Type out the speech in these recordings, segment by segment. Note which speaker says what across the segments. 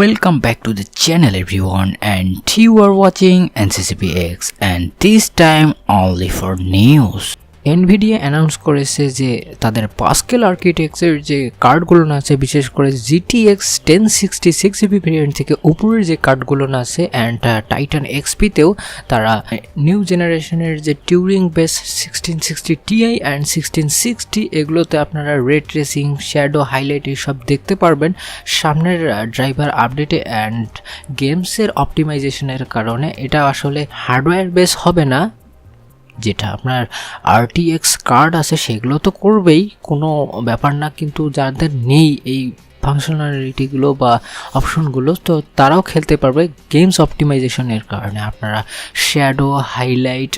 Speaker 1: Welcome back to the channel everyone, and you are watching NCCPX, and this time only for news. nvidia announce করেছে যে তাদের pascal আর্কিটেকচারের যে কার্ডগুলো আছে, বিশেষ করে GTX 1066 জিবি ভেরিয়েন্ট থেকে উপরের যে কার্ডগুলো আছে অ্যান্ড টাইটান XP-তেও তারা নিউ জেনারেশনের যে টিউরিং বেস 1660 Ti অ্যান্ড 1660 এগুলোতে আপনারা রে ট্রেসিং, শ্যাডো, হাইলাইট এইসব দেখতে পারবেন সামনের ড্রাইভার আপডেটে অ্যান্ড গেমসের অপটিমাইজেশনের কারণে। এটা আসলে হার্ডওয়্যার বেস হবে না, যেটা আপনার RTX কার্ড আছে সেগুলো তো করবেই, কোনো ব্যাপার না, কিন্তু যাদের নেই এই ফাংশনালিটিগুলো বা অপশনগুলো তো তারাও খেলতে পারবে গেমস অপটিমাইজেশনের কারণে। আপনারা শ্যাডো, হাইলাইট,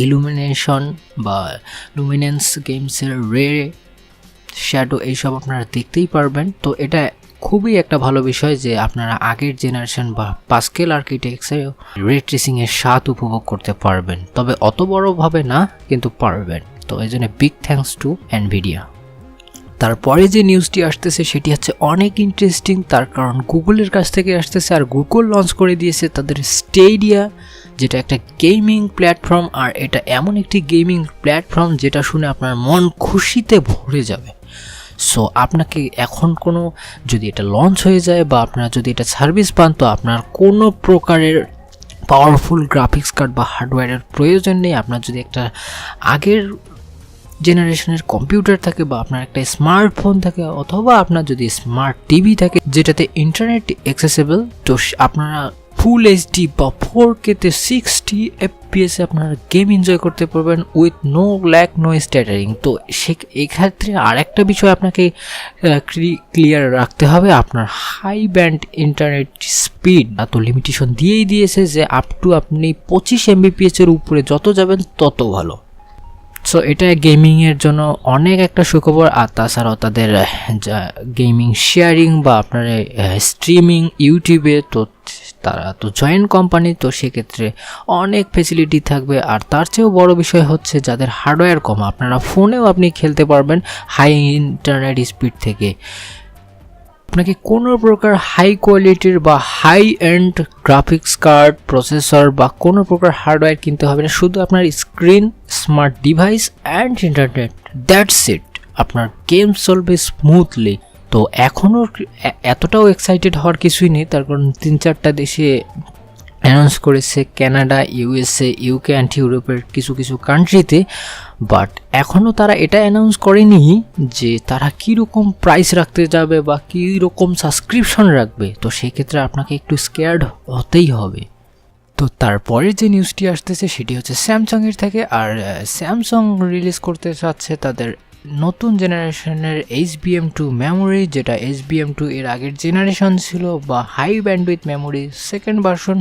Speaker 1: ইলুমিনেশন বা লুমিনেন্স, গেমসের রে, শ্যাডো এইসব আপনারা দেখতেই পারবেন। তো এটা খুবই একটা ভালো বিষয় যে আপনারা আগের জেনারেশন বা পাস্কেল আর্কিটেকচারে রে ট্রেসিংয়ের স্বাদ উপভোগ করতে পারবেন, তবে অত বড়ভাবে না, কিন্তু পারবেন। তো এই জন্য বিগ থ্যাঙ্কস টু nvidia। তারপরে যে নিউজটি আসতেছে সেটি হচ্ছে অনেক ইন্টারেস্টিং, তার কারণ গুগলের কাছ থেকে আসতেছে, আর গুগল লঞ্চ করে দিয়েছে তাদের স্টেডিয়া, যেটা একটা গেমিং প্ল্যাটফর্ম। আর এটা এমন একটি গেমিং প্ল্যাটফর্ম যেটা শুনে আপনার মন খুশিতে ভরে যাবে। সো আপনাকে এখন কোনো, যদি এটা লঞ্চ হয়ে যায় বা আপনারা যদি এটা সার্ভিস পান, তো আপনার কোনো প্রকারের পাওয়ারফুল গ্রাফিক্স কার্ড বা হার্ডওয়্যারের প্রয়োজন নেই। আপনার যদি একটা আগের জেনারেশনের কম্পিউটার থাকে বা আপনার একটা স্মার্টফোন থাকে, অথবা আপনার যদি স্মার্ট টিভি থাকে যেটাতে ইন্টারনেট অ্যাক্সেসেবল, তো আপনারা ফুল HD বা 4K-তে 60 FPS আপনারা গেম এনজয় করতে পারবেন উইথ নো ল্যাগ, নো স্ট্যাটারিং। তো এক্ষেত্রে আর একটা বিষয় আপনাকে ক্লিয়ার রাখতে হবে, আপনার হাই ব্যান্ড ইন্টারনেট স্পিড তো লিমিটেশন দিয়েই দিয়েছে যে আপ টু আপনি 25 Mbps-এর উপরে যত যাবেন তত ভালো। সো এটা গেমিংয়ের জন্য অনেক একটা সুখবর। আর তাছাড়াও তাদের গেমিং শেয়ারিং বা আপনার স্ট্রিমিং ইউটিউবে, তো তারা তো জয়েন্ট কোম্পানি, তো সেক্ষেত্রে অনেক ফেসিলিটি থাকবে। আর তার চেয়েও বড় বিষয় হচ্ছে যাদের হার্ডওয়্যার কম, আপনারা ফোনেও আপনি খেলতে পারবেন হাই ইন্টারনেট স্পিড থেকে। আপনাকে কোনো প্রকার হাই কোয়ালিটির বা high end graphics card, processor বা কোনো প্রকার হার্ডওয়্যার কিনতে হবে না, শুধু আপনার screen, smart device and internet, that's it. আপনার গেম চলবে স্মুথলি। তো এখনও এতটাও এক্সাইটেড হওয়ার কিছুই নেই, তার কারণ 3-4টা দেশে অ্যানাউন্স করেছে, কানাডা, USA, UK অ্যান্ড ইউরোপের কিছু কিছু কান্ট্রিতে। বাট এখনও তারা এটা অ্যানাউন্স করেনি যে তারা কীরকম প্রাইস রাখতে যাবে বা কীরকম সাবস্ক্রিপশন রাখবে। তো সেক্ষেত্রে আপনাকে একটু স্কেয়ার্ড হতেই হবে। তো তারপরে যে নিউজটি আসতেছে সেটি হচ্ছে স্যামসাংয়ের থেকে। আর স্যামসাং রিলিজ করতে চাচ্ছে তাদের নতুন জেনারেশনের HBM2 মেমোরি, যেটা HBM2 এর আগের জেনারেশন ছিল বা high bandwidth memory second version.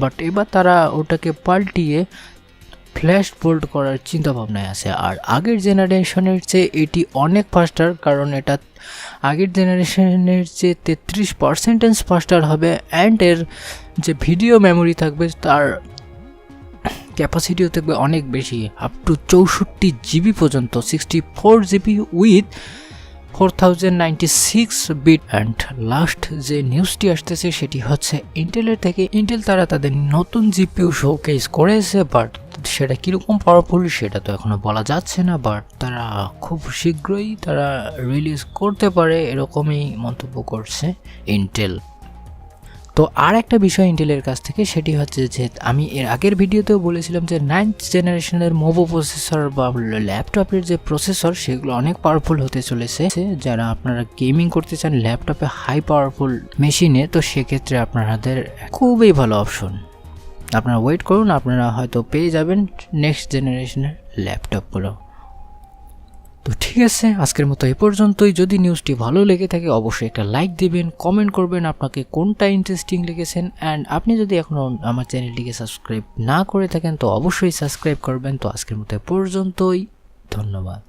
Speaker 1: But এবার তারা ওটাকে পাল্টিয়ে ফ্ল্যাশ বোল্ট করার চিন্তা ভাবনায় আছে। আর আগের জেনারেশনের চেয়ে এটি অনেক ফাস্টার, কারণ এটা আগের জেনারেশনের চেয়ে 33% ফাস্টার হবে। অ্যান্ড এর যে ভিডিও মেমোরি থাকবে তার ক্যাপাসিটিও থাকবে অনেক বেশি, আপ টু 64 GB পর্যন্ত, 64 GB with 4096 bit. And last যে নিউজটি আসতেছে সেটি হচ্ছে ইন্টেলের থেকে। ইন্টেল তারা তাদের নতুন GPU শোকেস করেছে, বাট সেটা কীরকম পাওয়ারফুল সেটা তো এখনও বলা যাচ্ছে না, বাট তারা খুব শীঘ্রই তারা রিলিজ করতে পারে এরকমই মন্তব্য করছে ইন্টেল। তো আর একটা বিষয় ইন্টেলের কাছ থেকে, সেটি হচ্ছে যে আমি এর আগের ভিডিওতেও বলেছিলাম যে 9th জেনারেশনের মোবো প্রসেসর বা ল্যাপটপের যে প্রসেসর সেগুলো অনেক পাওয়ারফুল হতে চলেছে। যারা আপনারা গেমিং করতে চান ল্যাপটপে হাই পাওয়ারফুল মেশিনে, তো সেক্ষেত্রে আপনাদের খুবই ভালো অপশন। আপনারা ওয়েট করুন, আপনারা হয়তো পেয়ে যাবেন নেক্সট জেনারেশনের ল্যাপটপগুলো। তো ঠিক আছে, আজকের মতো এ পর্যন্তই। যদি নিউজটি ভালো লেগে থাকে অবশ্যই একটা লাইক দিবেন, কমেন্ট করবেন আপনাকে কোনটা ইন্টারেস্টিং লেগেছেন। অ্যান্ড আপনি যদি এখনও আমার চ্যানেলটিকে সাবস্ক্রাইব না করে থাকেন তো অবশ্যই সাবস্ক্রাইব করবেন। তো আজকের মতো এ পর্যন্তই, ধন্যবাদ।